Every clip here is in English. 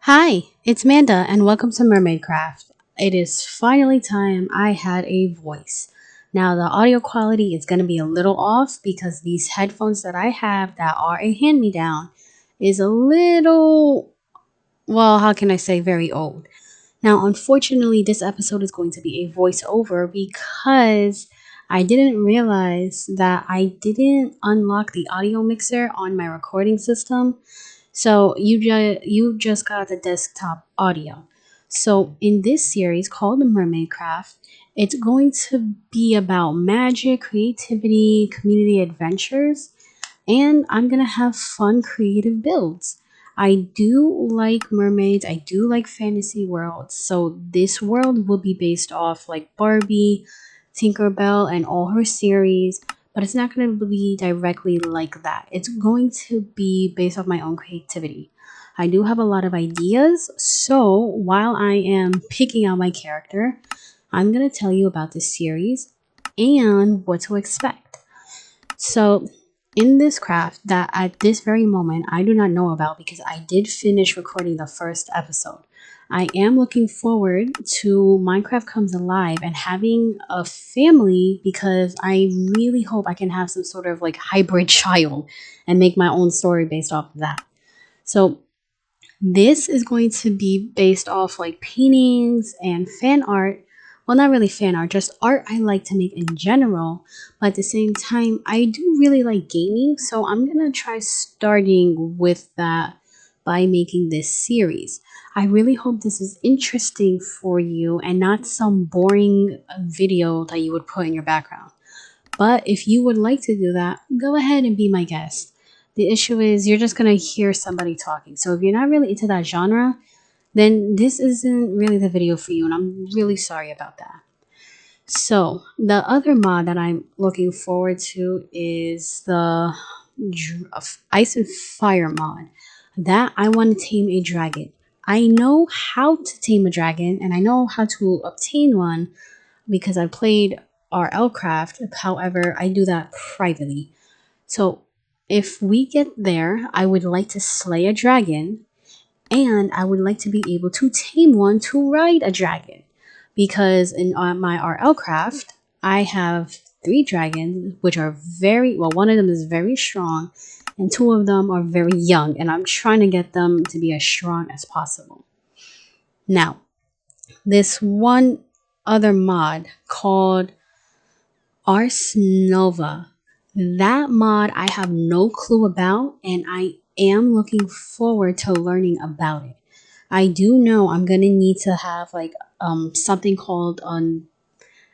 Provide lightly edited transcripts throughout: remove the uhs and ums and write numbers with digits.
Hi, it's Manda, and welcome to Mermaid Craft. It is finally time I had a voice. Now, the audio quality is going to be a little off because these headphones that I have that are a hand me down is a little, well, how can I say, very old. Now, unfortunately, this episode is going to be a voiceover because I didn't realize that I didn't unlock the audio mixer on my recording system. So you just got the desktop audio. So in this series called the Mermaid Craft, it's going to be about magic, creativity, community adventures, and I'm gonna have fun creative builds. I do like mermaids, I do like fantasy worlds, so this world will be based off like Barbie, Tinkerbell, and all her series, but it's not going to be directly like that. It's going to be based off my own creativity. I do have a lot of ideas, so while I am picking out my character, I'm going to tell you about this series and what to expect. So, in this craft that at this very moment I do not know about because I did finish recording the first episode. I am looking forward to Minecraft Comes Alive and having a family because I really hope I can have some sort of like hybrid child and make my own story based off of that. So this is going to be based off like paintings and fan art. Well, not really fan art, just art I like to make in general. But at the same time, I do really like gaming, so I'm gonna try starting with that by making this series. I really hope this is interesting for you and not some boring video that you would put in your background. But if you would like to do that, go ahead and be my guest. The issue is you're just going to hear somebody talking. So if you're not really into that genre, then this isn't really the video for you. And I'm really sorry about that. So the other mod that I'm looking forward to is the Ice and Fire mod. That I want to tame a dragon. I know how to tame a dragon and I know how to obtain one because I played RL Craft. However, I do that privately. So if we get there, I would like to slay a dragon and I would like to be able to tame one to ride a dragon. Because in my RL Craft, I have 3 dragons, which are very well, one of them is very strong, and 2 of them are very young, and I'm trying to get them to be as strong as possible. Now, this one other mod called Ars Nova. That mod I have no clue about, and I am looking forward to learning about it. I do know I'm gonna need to have like something called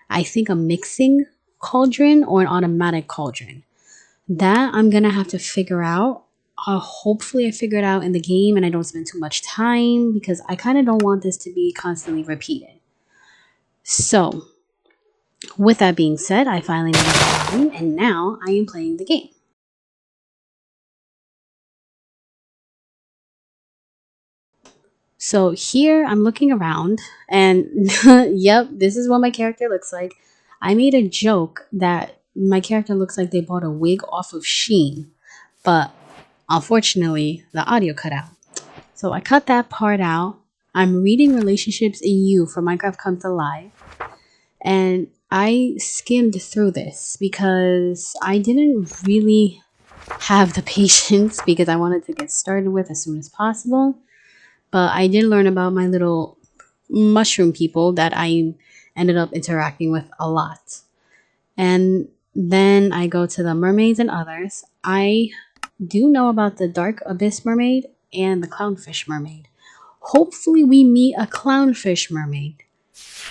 I think a mixing cauldron or an automatic cauldron. That I'm gonna have to figure out. Hopefully I figure it out in the game and I don't spend too much time because I kind of don't want this to be constantly repeated. So with that being said, I finally made it online and now I am playing the game. So here I'm looking around and yep, this is what my character looks like. I made a joke that my character looks like they bought a wig off of Shein, but unfortunately the audio cut out. So I cut that part out. I'm reading Relationships in You for Minecraft Comes Alive. And I skimmed through this because I didn't really have the patience because I wanted to get started with as soon as possible. But I did learn about my little mushroom people that I ended up interacting with a lot. And then I go to the mermaids and others. I do know about the Dark Abyss Mermaid and the Clownfish Mermaid. Hopefully we meet a Clownfish Mermaid.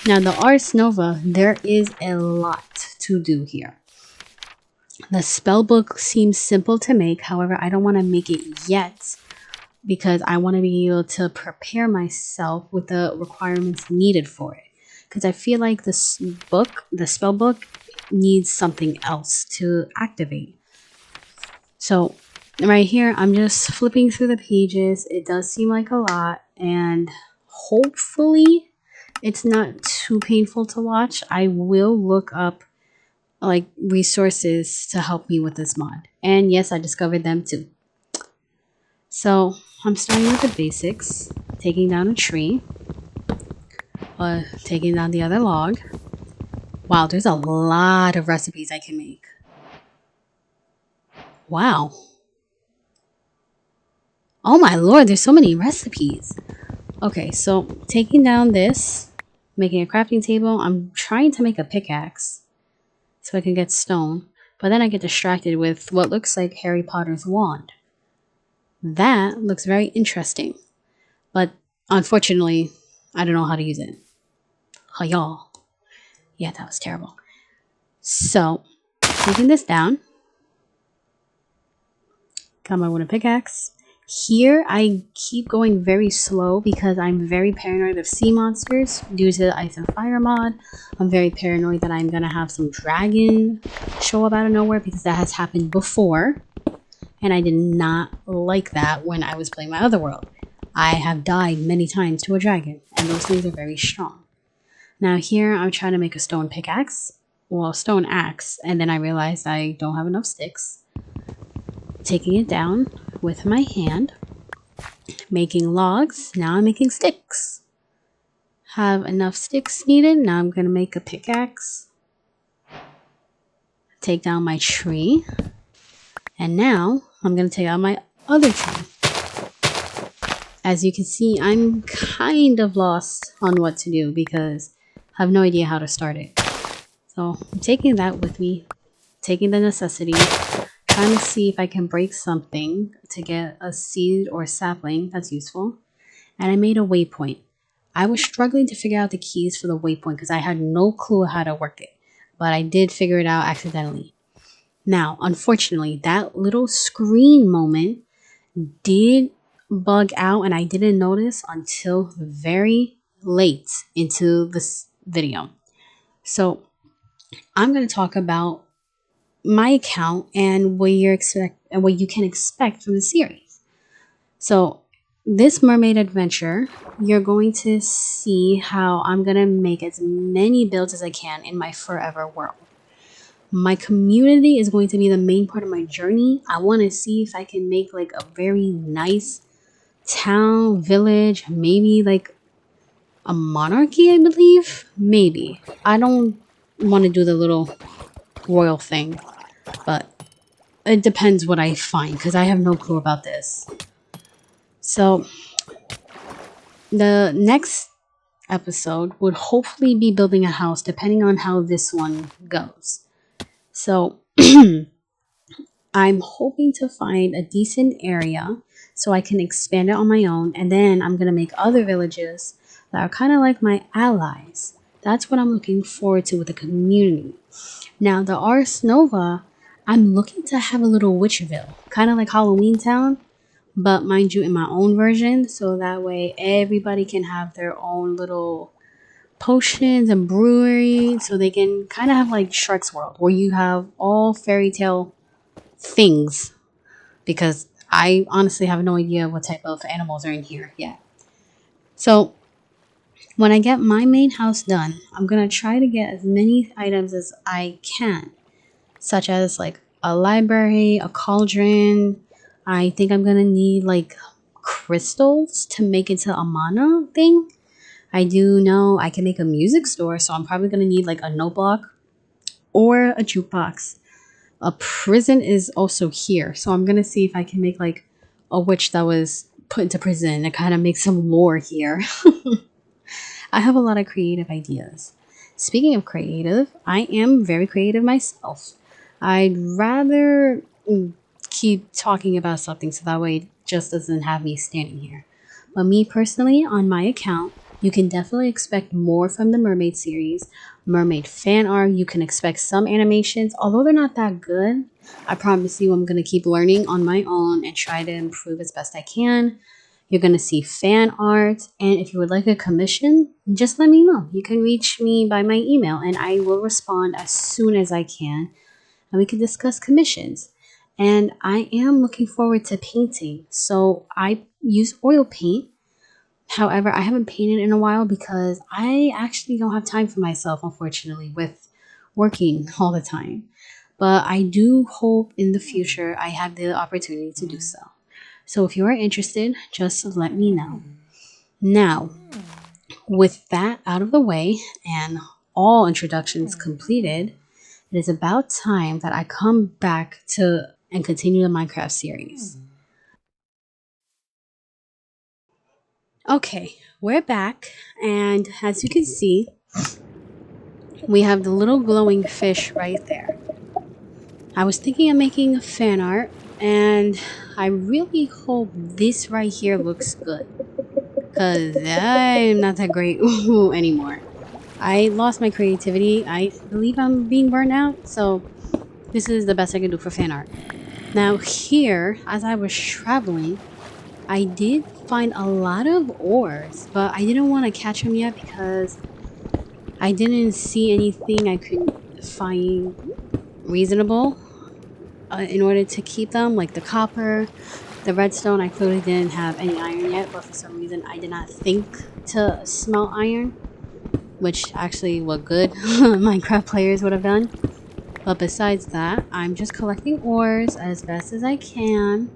Now the Ars Nova, there is a lot to do here. The spellbook seems simple to make, however I don't want to make it yet because I want to be able to prepare myself with the requirements needed for it. Because I feel like this book, the spell book, needs something else to activate. So right here, I'm just flipping through the pages. It does seem like a lot, and hopefully it's not too painful to watch. I will look up like resources to help me with this mod. And yes, I discovered them too. So I'm starting with the basics, taking down a tree, taking down the other log. Wow, there's a lot of recipes I can make. Wow. Oh my lord, there's so many recipes. Okay, so taking down this, making a crafting table. I'm trying to make a pickaxe so I can get stone. But then I get distracted with what looks like Harry Potter's wand. That looks very interesting. But unfortunately, I don't know how to use it. Oh, y'all. Yeah, that was terrible. So, taking this down. Got my wooden pickaxe. Here, I keep going very slow because I'm very paranoid of sea monsters due to the Ice and Fire mod. I'm very paranoid that I'm going to have some dragon show up out of nowhere because that has happened before. And I did not like that when I was playing my other world. I have died many times to a dragon, and those things are very strong. Now here, I'm trying to make a stone pickaxe. Well, stone axe, and then I realized I don't have enough sticks. Taking it down with my hand, making logs. Now I'm making sticks. Have enough sticks needed. Now I'm going to make a pickaxe. Take down my tree. And now I'm going to take out my other tree. As you can see, I'm kind of lost on what to do because I have no idea how to start it. So I'm taking that with me, taking the necessity, trying to see if I can break something to get a seed or sapling that's useful. And I made a waypoint. I was struggling to figure out the keys for the waypoint because I had no clue how to work it. But I did figure it out accidentally. Now, unfortunately, that little screen moment did bug out and I didn't notice until very late into this video. So I'm going to talk about my account and what you can expect from the series. So this mermaid adventure, you're going to see how I'm going to make as many builds as I can in my forever world. My community is going to be the main part of my journey. I want to see if I can make like a very nice town, village, maybe like a monarchy, I believe. Maybe. I don't want to do the little royal thing, but it depends what I find because I have no clue about this. So the next episode would hopefully be building a house depending on how this one goes. So I'm hoping to find a decent area so I can expand it on my own, and then I'm going to make other villages that are kind of like my allies. That's what I'm looking forward to with the community. Now, the Ars Nova, I'm looking to have a little Witchville, kind of like Halloween Town, but mind you, in my own version, so that way everybody can have their own little potions and brewery, so they can kind of have like Shrek's World, where you have all fairy tale things, because I honestly have no idea what type of animals are in here yet. So when I get my main house done, I'm going to try to get as many items as I can, such as like a library, a cauldron. I think I'm going to need like crystals to make into a mana thing. I do know I can make a music store, so I'm probably going to need like a note block or a jukebox. A prison is also here, so I'm going to see if I can make like a witch that was put into prison and kind of make some lore here. I have a lot of creative ideas. Speaking of creative, I am very creative myself. I'd rather keep talking about something so that way it just doesn't have me standing here. But me personally, on my account, you can definitely expect more from the Mermaid series. Mermaid fan art, you can expect some animations. Although they're not that good, I promise you I'm going to keep learning on my own and try to improve as best I can. You're going to see fan art. And if you would like a commission, just let me know. You can reach me by my email and I will respond as soon as I can. And we can discuss commissions. And I am looking forward to painting. So I use oil paint. However, I haven't painted in a while because I actually don't have time for myself, unfortunately, with working all the time. But I do hope in the future I have the opportunity to do so. So if you are interested, just let me know. Now, with that out of the way and all introductions completed, it is about time that I come back to and continue the Minecraft series. Okay, we're back, and as you can see, we have the little glowing fish right there. I was thinking of making a fan art, and I really hope this right here looks good, because I'm not that great anymore. I lost my creativity. I believe I'm being burned out, so this is the best I can do for fan art. Now here, as I was traveling, I did find a lot of ores, but I didn't want to catch them yet because I didn't see anything I could find reasonable in order to keep them, like the copper, the redstone. I clearly didn't have any iron yet, but for some reason I did not think to smelt iron, which actually what good Minecraft players would have done. But besides that, I'm just collecting ores as best as I can.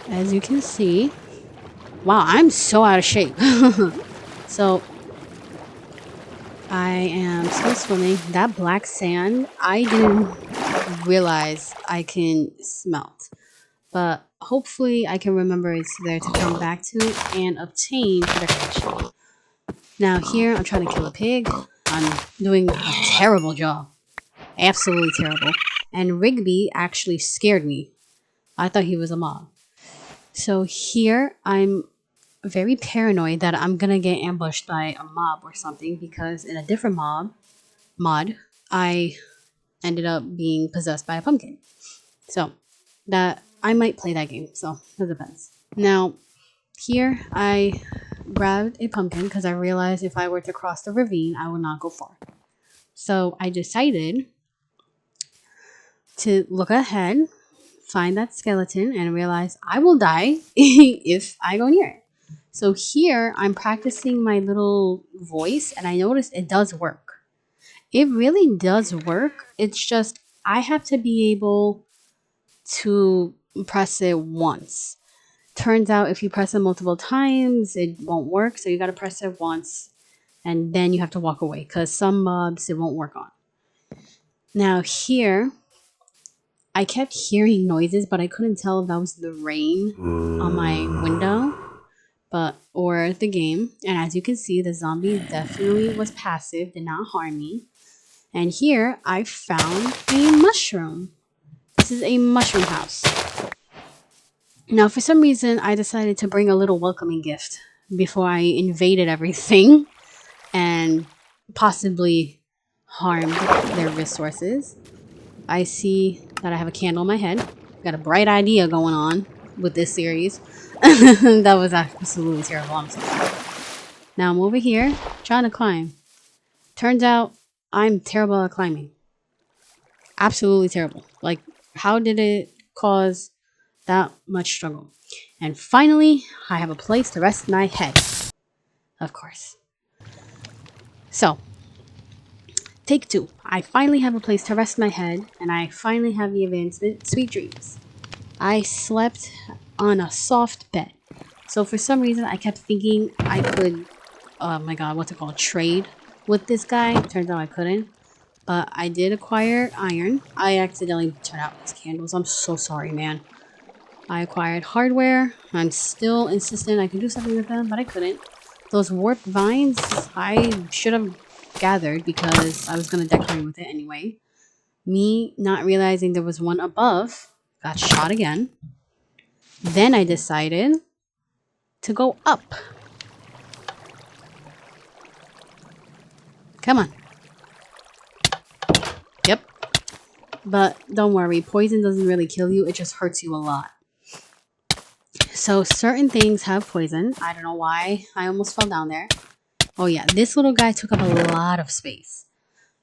As you can see, wow, I'm so out of shape. So I am still swimming. That black sand, I didn't realize I can smelt. But hopefully I can remember it's there to come back to and obtain for decoration. Now here, I'm trying to kill a pig. I'm doing a terrible job. Absolutely terrible. And Rigby actually scared me. I thought he was a mob. So here, I'm very paranoid that I'm gonna get ambushed by a mob or something because in a different mod, I ended up being possessed by a pumpkin. So that I might play that game. So that depends. Now here I grabbed a pumpkin because I realized if I were to cross the ravine, I would not go far. So I decided to look ahead, find that skeleton, and realize I will die if I go near it. So here I'm practicing my little voice, and I noticed it does work. It really does work. It's just I have to be able to press it once. Turns out if you press it multiple times, it won't work. So you got to press it once, and then you have to walk away because some mobs it won't work on. Now here, I kept hearing noises, but I couldn't tell if that was the rain on my window, or the game. And as you can see, the zombie definitely was passive, did not harm me. And here I found a mushroom. This is a mushroom house. Now, for some reason, I decided to bring a little welcoming gift before I invaded everything and possibly harmed their resources. I see that I have a candle in my head. Got a bright idea going on with this series. That was absolutely terrible. I'm so sorry. Now I'm over here trying to climb. Turns out I'm terrible at climbing. Absolutely terrible. Like, how did it cause that much struggle? And finally, I have a place to rest my head. Of course. So, take two. I finally have a place to rest my head, and I finally have the advancement Sweet Dreams. I slept on a soft bed. So for some reason, I kept thinking I could, oh my god, what's it called, trade with this guy. Turns out I couldn't. But I did acquire iron. I accidentally turned out these candles. I'm so sorry, man. I acquired hardware. I'm still insistent I could do something with them, but I couldn't. Those warped vines, I should have gathered because I was going to decorate with it anyway. Me not realizing there was one above, got shot again. Then I decided to go up. Come on. Yep. But don't worry, poison doesn't really kill you, it just hurts you a lot. So certain things have poison. I don't know why. I almost fell down there. Oh yeah, this little guy took up a lot of space.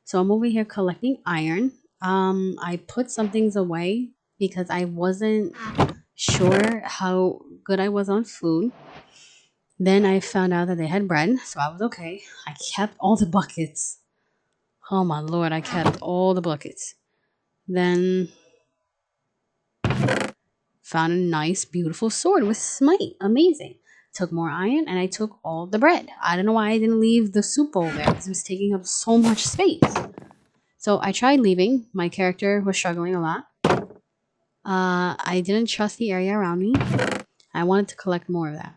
So I'm over here collecting iron. I put some things away because I wasn't sure how good I was on food. Then I found out that they had bread, so I was okay. I kept all the buckets. Oh my lord, I kept all the buckets. Then Found a nice, beautiful sword with smite. Amazing. Took more iron and I took all the bread. I don't know why I didn't leave the soup bowl there because it was taking up so much space. So I tried leaving. My character was struggling a lot. I didn't trust the area around me. I wanted to collect more of that.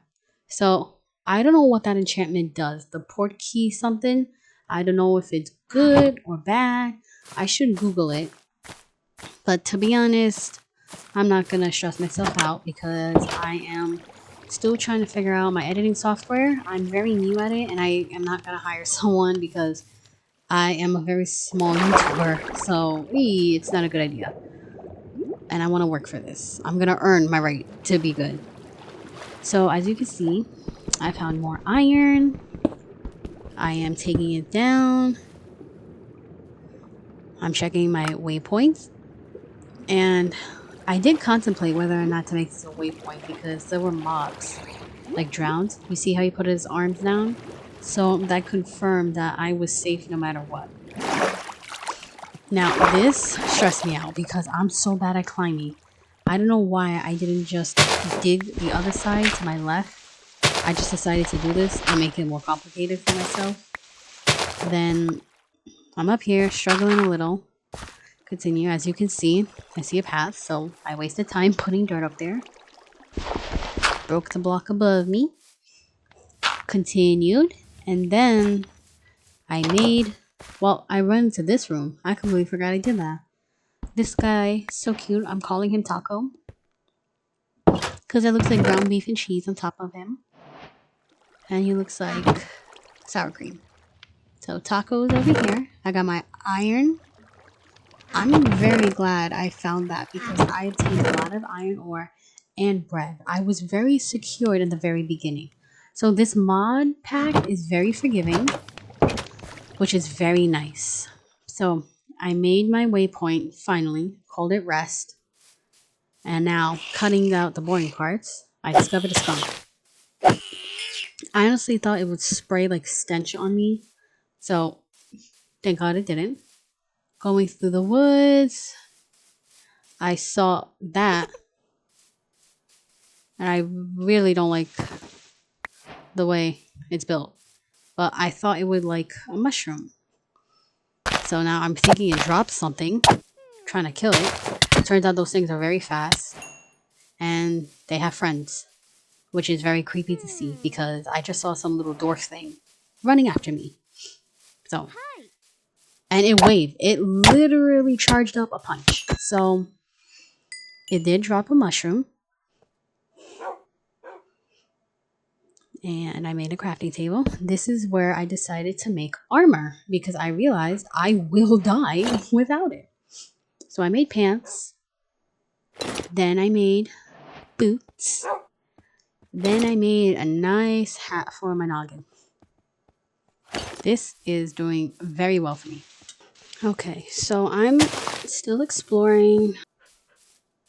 So I don't know what that enchantment does. The port key something. I don't know if it's good or bad. I should Google it. But to be honest, I'm not going to stress myself out because I am still trying to figure out my editing software. I'm very new at it and I am not going to hire someone because I am a very small YouTuber. So it's not a good idea. And I want to work for this. I'm going to earn my right to be good. So as you can see, I found more iron. I am taking it down. I'm checking my waypoints. And I did contemplate whether or not to make this a waypoint because there were mobs, like drowned. You see how he put his arms down? So that confirmed that I was safe no matter what. Now this stressed me out because I'm so bad at climbing. I don't know why I didn't just dig the other side to my left. I just decided to do this and make it more complicated for myself. Then I'm up here struggling a little. Continue. As you can see, I see a path, so I wasted time putting dirt up there. Broke the block above me. Continued. And then I made... Well, I run into this room. I completely forgot I did that. This guy, so cute. I'm calling him Taco. Because it looks like ground beef and cheese on top of him. And he looks like sour cream. So Taco's over here. I got my iron. I'm very glad I found that because I obtained a lot of iron ore and bread. I was very secured in the very beginning. So this mod pack is very forgiving, which is very nice. So I made my waypoint finally, called it rest. And now cutting out the boring parts, I discovered a skunk. I honestly thought it would spray like stench on me. So thank God it didn't. Going through the woods, I saw that, and I really don't like the way it's built, but I thought it would like a mushroom. So now I'm thinking it dropped something, trying to kill it. Turns out those things are very fast, and they have friends, which is very creepy to see because I just saw some little dwarf thing running after me. So... And it waved. It literally charged up a punch. So, it did drop a mushroom. And I made a crafting table. This is where I decided to make armor. Because I realized I will die without it. So, I made pants. Then I made boots. Then I made a nice hat for my noggin. This is doing very well for me. Okay, so I'm still exploring.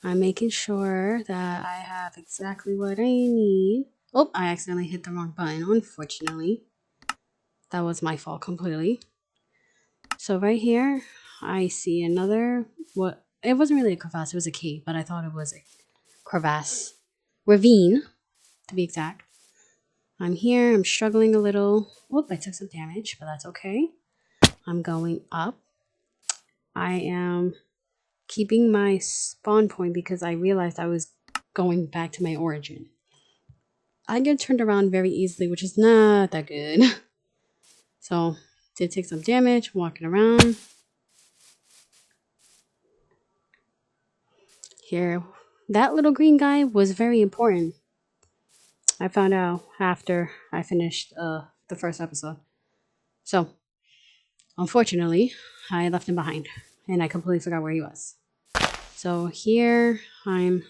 I'm making sure that I have exactly what I need. Oh, I accidentally hit the wrong button, unfortunately. That was my fault completely. So right here, I see another, what, it wasn't really a crevasse, it was a cave, but I thought it was a crevasse. Ravine, to be exact. I'm here, I'm struggling a little. Whoop, I took some damage, but that's okay. I'm going up. I am keeping my spawn point because I realized I was going back to my origin. I get turned around very easily, which is not that good. So, did take some damage, walking around. Here, that little green guy was very important. I found out after I finished the first episode. So, unfortunately, I left him behind. And I completely forgot where he was. So here, I'm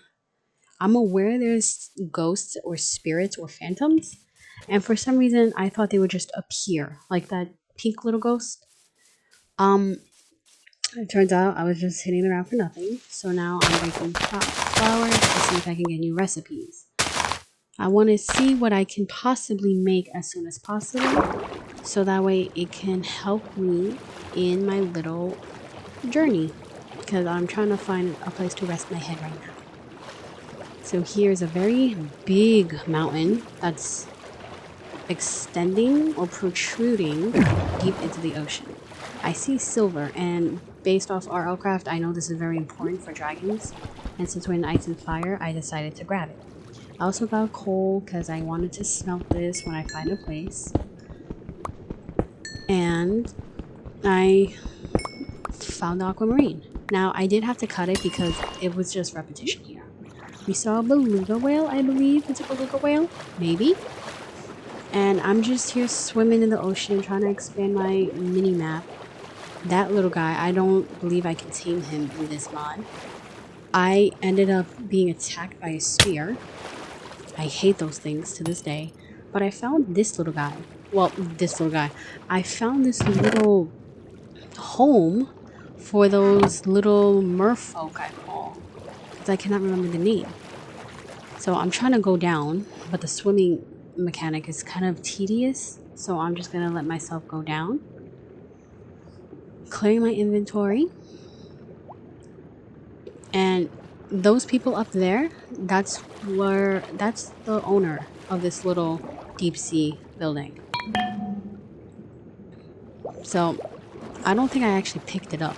aware there's ghosts or spirits or phantoms. And for some reason, I thought they would just appear. Like that pink little ghost. It turns out I was just hitting around for nothing. So now I'm making flowers to see if I can get new recipes. I want to see what I can possibly make as soon as possible. So that way it can help me in my little journey. Because I'm trying to find a place to rest my head right now. So here's a very big mountain that's extending or protruding deep into the ocean. I see silver, and based off our craft, I know this is very important for dragons. And since we're in ice and fire, I decided to grab it. I also got coal because I wanted to smelt this when I find a place. And I found the aquamarine. Now, I did have to cut it because it was just repetition here. We saw a beluga whale, I believe. It's a beluga whale? Maybe? And I'm just here swimming in the ocean trying to expand my mini map. That little guy, I don't believe I can tame him in this mod. I ended up being attacked by a spear. I hate those things to this day. But I found this little guy. Well, this little guy. I found this little home for those little merfolk I call. Because I cannot remember the name. So I'm trying to go down, but the swimming mechanic is kind of tedious. So I'm just going to let myself go down. Clearing my inventory. And those people up there, that's the owner of this little deep sea building. So I don't think I actually picked it up.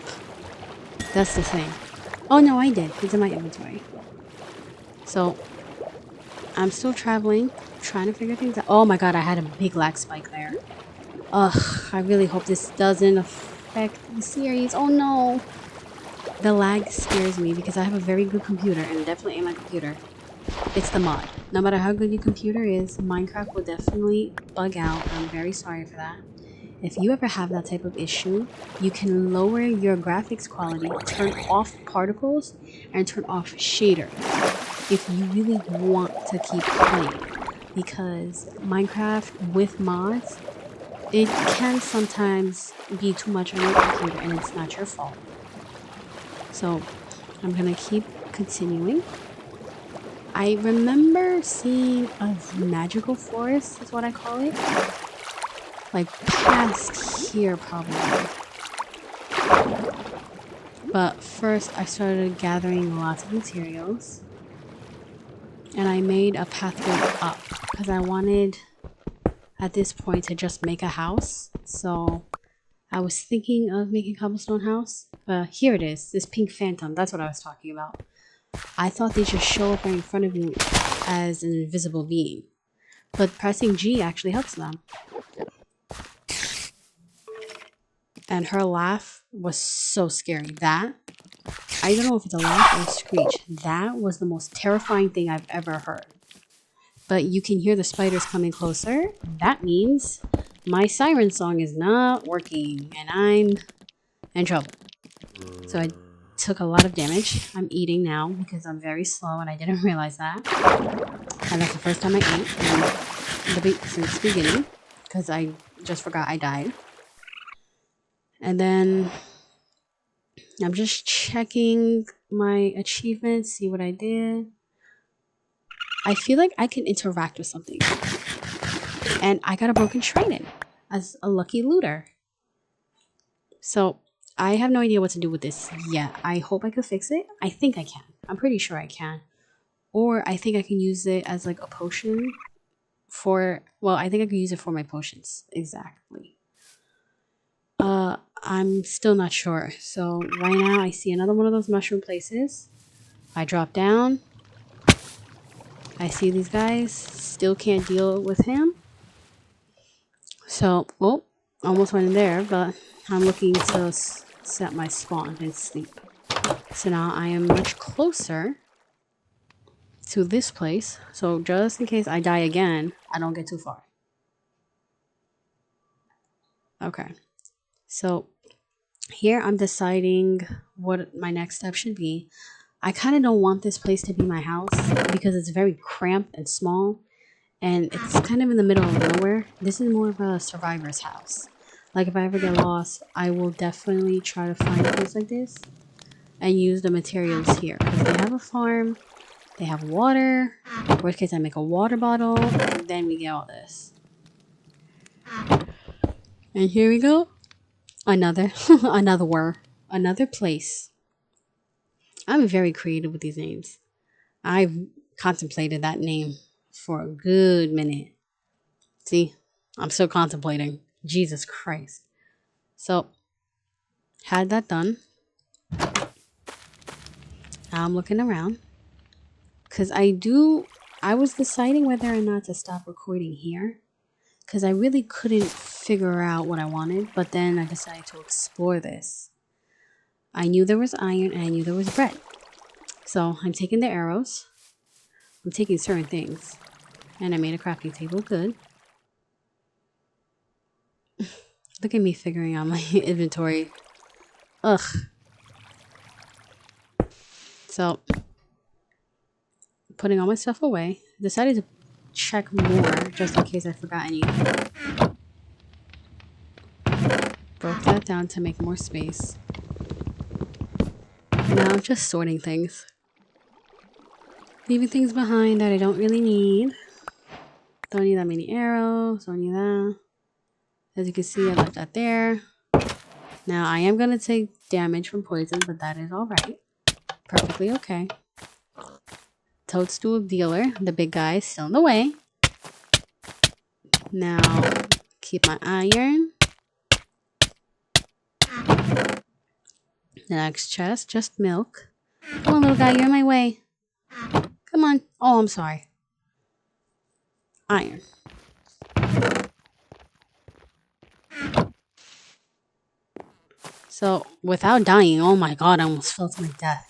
That's the thing. Oh no, I did. It's in my inventory. So I'm still traveling, trying to figure things out. Oh my god, I had a big lag spike there. Ugh, I really hope this doesn't affect the series. Oh no. The lag scares me because I have a very good computer, and it definitely ain't my computer. It's the mod. No matter how good your computer is, Minecraft will definitely bug out. I'm very sorry for that. If you ever have that type of issue, you can lower your graphics quality, turn off particles, and turn off shader if you really want to keep playing. Because Minecraft with mods, it can sometimes be too much on your computer, and it's not your fault. So I'm gonna keep continuing. I remember seeing a magical forest, is what I call it. Like past here probably. But first I started gathering lots of materials. And I made a pathway up because I wanted at this point to just make a house. So I was thinking of making a cobblestone house. But here it is, this pink phantom. That's what I was talking about. I thought they just show up right in front of you as an invisible being. But pressing G actually helps them. And her laugh was so scary. That, I don't know if it's a laugh or a screech. That was the most terrifying thing I've ever heard. But you can hear the spiders coming closer. That means my siren song is not working and I'm in trouble. So I took a lot of damage. I'm eating now because I'm very slow and I didn't realize that. And that's the first time I ate since the beginning because I just forgot I died. And then I'm just checking my achievements, see what I did. I feel like I can interact with something. And I got a broken shrine in as a lucky looter. So I have no idea what to do with this yet. I hope I could fix it. I think I can. I'm pretty sure I can. Or I think I can use it as like a potion for... Well, I think I could use it for my potions. Exactly. I'm still not sure. So right now I see another one of those mushroom places. I drop down. I see these guys. Still can't deal with him. So, well, almost went in there, but I'm looking to set my spawn and sleep. So now I am much closer to this place. So just in case I die again, I don't get too far. Okay. So here I'm deciding what my next step should be. I kind of don't want this place to be my house because it's very cramped and small. And it's kind of in the middle of nowhere. This is more of a survivor's house. Like if I ever get lost, I will definitely try to find a place like this and use the materials here. Because they have a farm, they have water. Worst case, I make a water bottle, and then we get all this. And here we go. Another place. I'm very creative with these names. I've contemplated that name for a good minute. See, I'm still contemplating. Jesus Christ. So, had that done. Now I'm looking around. Because I was deciding whether or not to stop recording here. Because I really couldn't figure out what I wanted. But then I decided to explore this. I knew there was iron and I knew there was bread. So I'm taking the arrows. I'm taking certain things. And I made a crafting table. Good. Look at me figuring out my inventory. Ugh. So, putting all my stuff away. Decided to check more just in case I forgot anything. Broke that down to make more space. Now I'm just sorting things. Leaving things behind that I don't really need. Don't need that many arrows. Don't need that. As you can see, I left that there. Now I am going to take damage from poison, but that is alright. Perfectly okay. Toadstool dealer, the big guy, is still in the way. Now, keep my iron. The next chest, just milk. Come on, little guy, you're in my way. Come on. Oh, I'm sorry. Iron. So, without dying, oh my god, I almost fell to my death.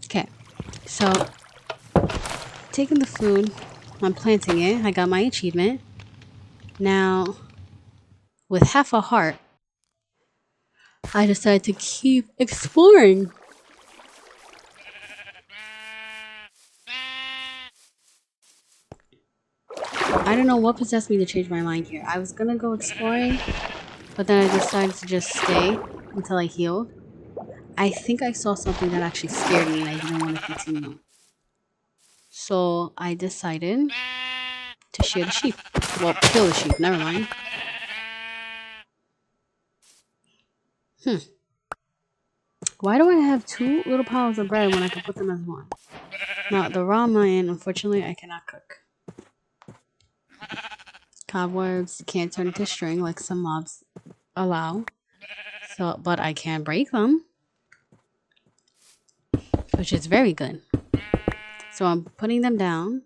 Okay, so, taking the food, I'm planting it. I got my achievement. Now, with half a heart, I decided to keep exploring. I don't know what possessed me to change my mind here. I was gonna go exploring, but then I decided to just stay until I healed. I think I saw something that actually scared me and I didn't want to continue. So I decided to shear the sheep. Well, kill the sheep, never mind. Why do I have two little piles of bread when I can put them as one? Now, the raw mutton, unfortunately, I cannot cook. Cobwebs can't turn into string like some mobs allow. So, but I can break them, which is very good. So I'm putting them down.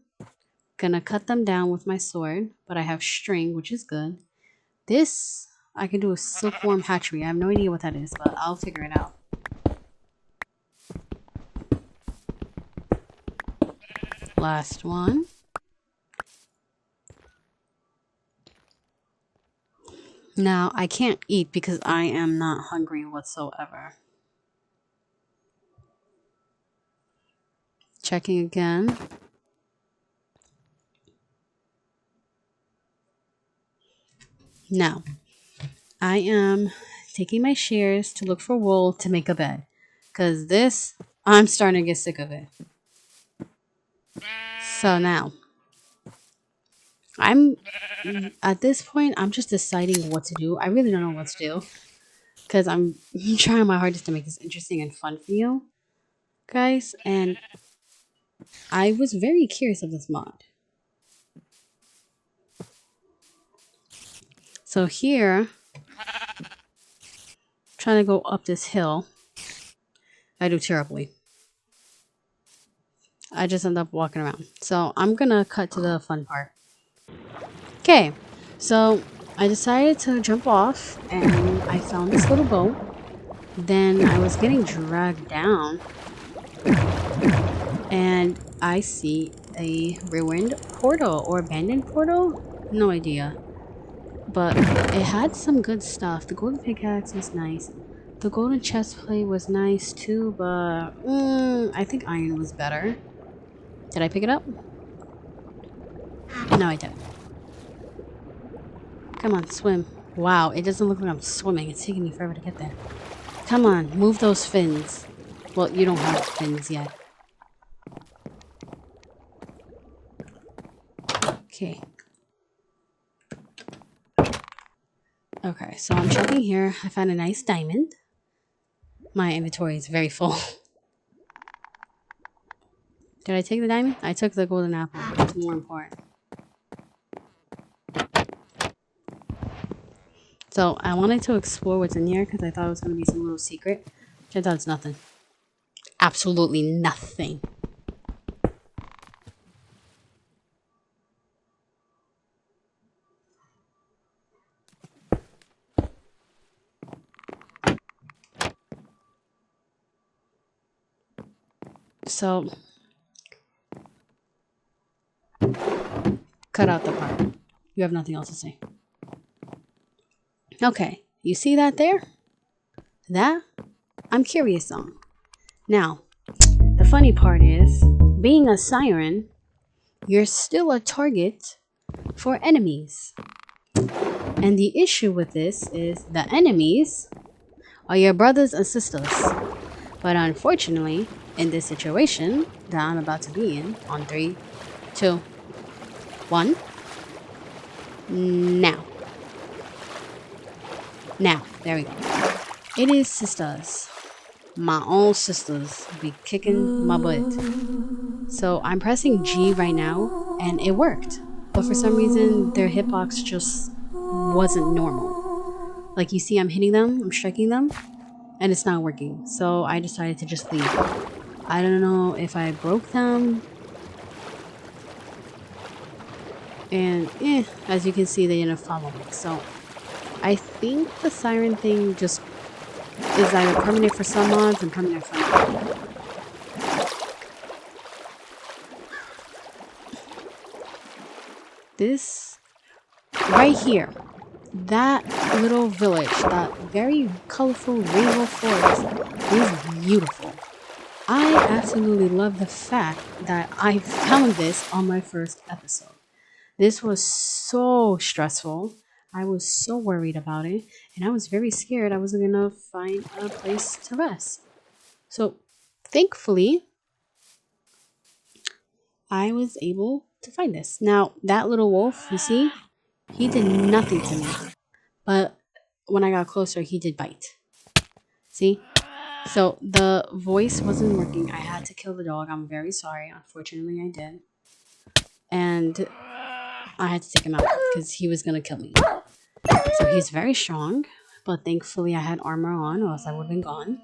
Gonna cut them down with my sword, but I have string, which is good. This, I can do a silkworm hatchery. I have no idea what that is, but I'll figure it out. Last one. Now, I can't eat because I am not hungry whatsoever. Checking again. Now, I am taking my shears to look for wool to make a bed. Because this, I'm starting to get sick of it. So now, at this point, I'm just deciding what to do. I really don't know what to do. Because I'm trying my hardest to make this interesting and fun for you guys. And I was very curious of this mod. So here, trying to go up this hill, I do terribly. I just end up walking around. So I'm gonna cut to the fun part. Okay, so I decided to jump off and I found this little boat. Then I was getting dragged down and I see a ruined portal or abandoned portal. No idea. But it had some good stuff. The golden pickaxe was nice. The golden chestplate was nice too, but I think iron was better. Did I pick it up? No, I didn't. Come on, swim. Wow, it doesn't look like I'm swimming. It's taking me forever to get there. Come on, move those fins. Well, you don't have fins yet. Okay. Okay, so I'm checking here. I found a nice diamond. My inventory is very full. Did I take the diamond? I took the golden apple. It's more important. So I wanted to explore what's in here because I thought it was going to be some little secret. Turns out it's nothing. Absolutely nothing. So cut out the part. You have nothing else to say. Okay, you see that there? That I'm curious on. Now, the funny part is, being a siren, you're still a target for enemies. And the issue with this is the enemies are your brothers and sisters. But unfortunately, in this situation that I'm about to be in, on 3, 2, 1, now. Now, there we go. It is sisters. My own sisters be kicking my butt. So I'm pressing G right now, and it worked. But for some reason, their hitbox just wasn't normal. Like you see, I'm hitting them, I'm striking them, and it's not working. So I decided to just leave. I don't know if I broke them. And as you can see, they didn't follow me. So I think the siren thing just is either permanent for some mods and permanent for none. This right here, that little village, that very colorful rainbow forest is beautiful. I absolutely love the fact that I found this on my first episode. This was so stressful. I was so worried about it, and I was very scared I wasn't gonna find a place to rest. So, thankfully, I was able to find this. Now, that little wolf, you see, he did nothing to me. But when I got closer, he did bite. See? So, the voice wasn't working. I had to kill the dog. I'm very sorry. Unfortunately, I did. And I had to take him out because he was going to kill me. So, he's very strong. But thankfully, I had armor on, or else I would have been gone.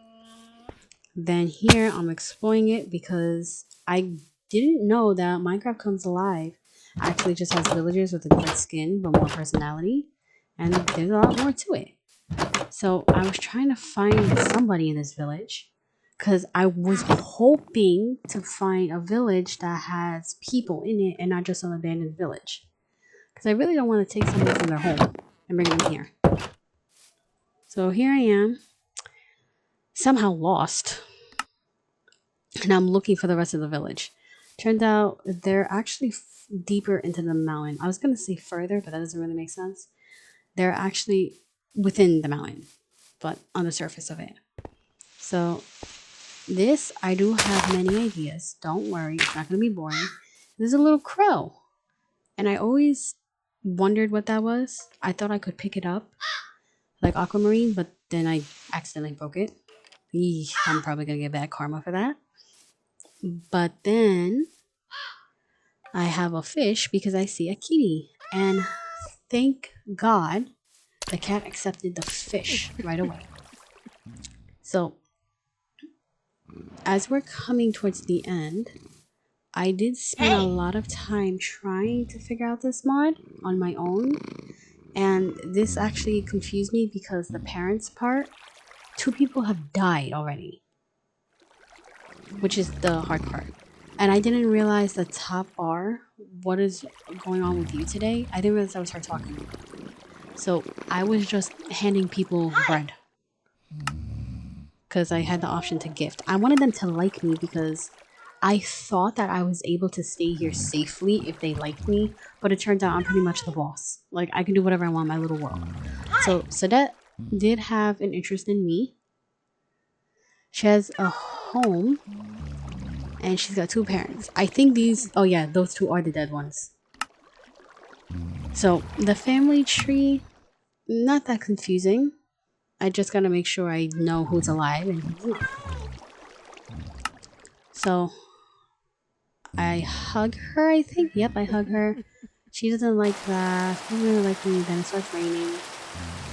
Then here, I'm exploring it because I didn't know that Minecraft Comes Alive actually just has villagers with a good skin but more personality, and there's a lot more to it. So I was trying to find somebody in this village because I was hoping to find a village that has people in it and not just an abandoned village, because I really don't want to take somebody from their home and bring them here. So here I am, somehow lost, and I'm looking for the rest of the village. Turns out they're actually deeper into the mountain. I was going to say further, but that doesn't really make sense. They're actually within the mountain, but on the surface of it. So this, I do have many ideas. Don't worry, it's not going to be boring. There's a little crow, and I always wondered what that was. I thought I could pick it up like aquamarine, but then I accidentally broke it. Eesh, I'm probably going to get bad karma for that. But then I have a fish because I see a kitty, and thank God the cat accepted the fish right away. So as we're coming towards the end, I did spend a lot of time trying to figure out this mod on my own, and this actually confused me because the parents part, 2 people have died already, which is the hard part. And I didn't realize the top bar, what is going on with you today? I didn't realize that was her talking. So I was just handing people bread because I had the option to gift. I wanted them to like me because I thought that I was able to stay here safely if they liked me, but it turns out I'm pretty much the boss. Like, I can do whatever I want in my little world. So Sadette did have an interest in me. She has a home, and she's got 2 parents. I think these, oh yeah, those 2 are the dead ones. So the family tree, not that confusing. I just gotta make sure I know who's alive and who's not. So I hug her, I think. Yep, I hug her. She doesn't like that. She doesn't really like me. Then it starts raining.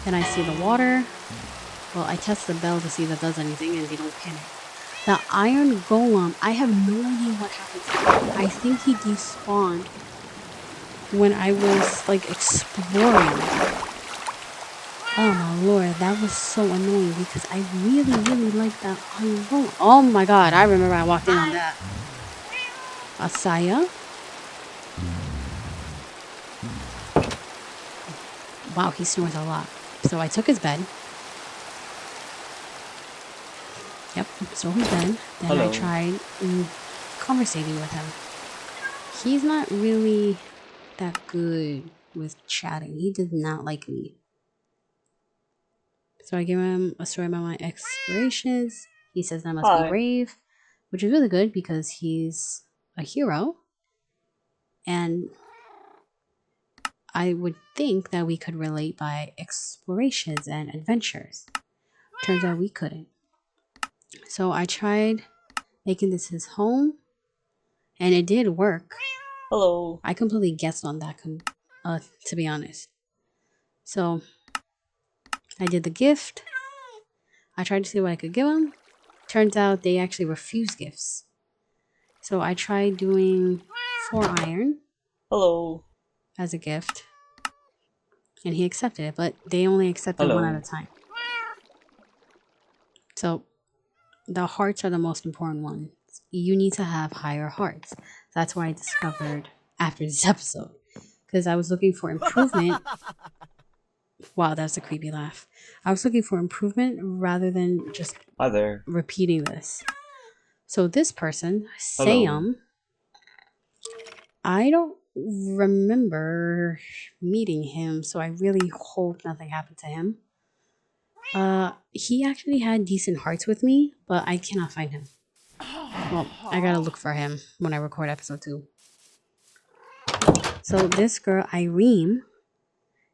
Then I see the water. Well, I test the bell to see if that does anything and they don't panic. The iron golem, I have no idea what happened to him. I think he despawned when I was like exploring. Oh my lord, that was so annoying because I really, really like that iron golem. Oh my god, I remember I walked in on that. Asaya. Wow, he snores a lot. So I took his bed. Yep, stole his bed. Then Hello. I tried conversating with him. He's not really that good with chatting. He did not like me. So I gave him a story about my explorations. He says I must be Hi. brave, which is really good because he's a hero. And I would think that we could relate by explorations and adventures. Turns out we couldn't. So I tried making this his home, and it did work. Hello. I completely guessed on that, to be honest. So I did the gift. I tried to see what I could give him. Turns out they actually refuse gifts. So I tried doing 4 iron Hello. as a gift. And he accepted it, but they only accepted one at a time. So the hearts are the most important ones. You need to have higher hearts. That's what I discovered after this episode. Because I was looking for improvement. Wow, that's a creepy laugh. I was looking for improvement rather than just Hi there. repeating this. So this person, Hello. Sam, I don't remember meeting him, so I really hope nothing happened to him. He actually had decent hearts with me, but I cannot find him. Well, I gotta look for him when I record episode 2. So this girl, Irene,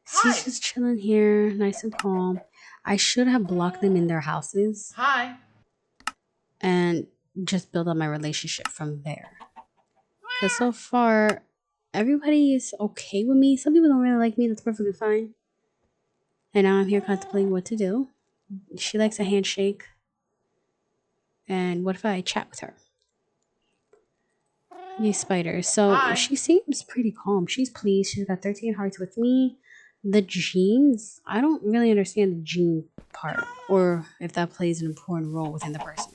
she's just chilling here, nice and calm. I should have blocked them in their houses. Hi. And just build up my relationship from there. Because so far, everybody is okay with me. Some people don't really like me. That's perfectly fine. And now I'm here contemplating what to do. She likes a handshake. And what if I chat with her? These spiders. So Hi. she seems pretty calm. She's pleased. She's got 13 hearts with me. The genes, I don't really understand the gene part. Or if that plays an important role within the person.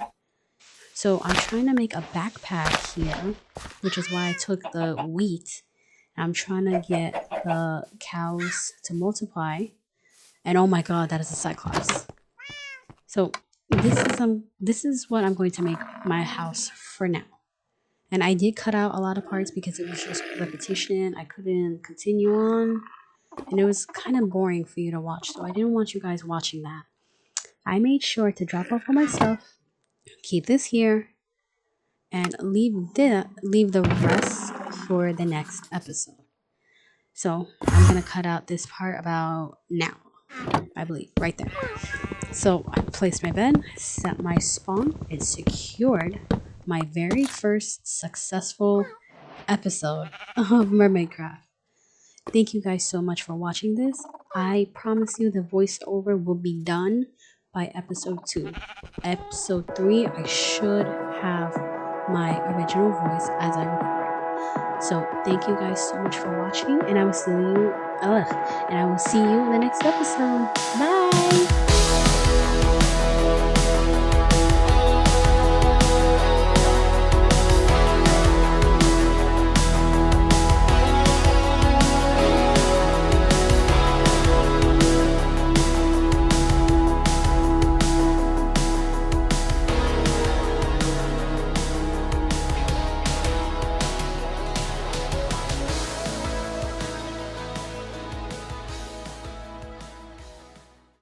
So I'm trying to make a backpack here, which is why I took the wheat. I'm trying to get the cows to multiply. And oh my god, that is a cyclops. So this is what I'm going to make my house for now. And I did cut out a lot of parts because it was just repetition. I couldn't continue on. And it was kind of boring for you to watch. So I didn't want you guys watching that. I made sure to drop off all my stuff. Keep this here. And leave the rest for the next episode. So I'm gonna cut out this part about now, I believe, right there. So I placed my bed, set my spawn, and secured my very first successful episode of Mermaid Craft. Thank you guys so much for watching this. I promise you the voiceover will be done by episode 2. Episode 3, I should have my original voice as I record. So thank you guys so much for watching, and I will see you in the next episode. Bye.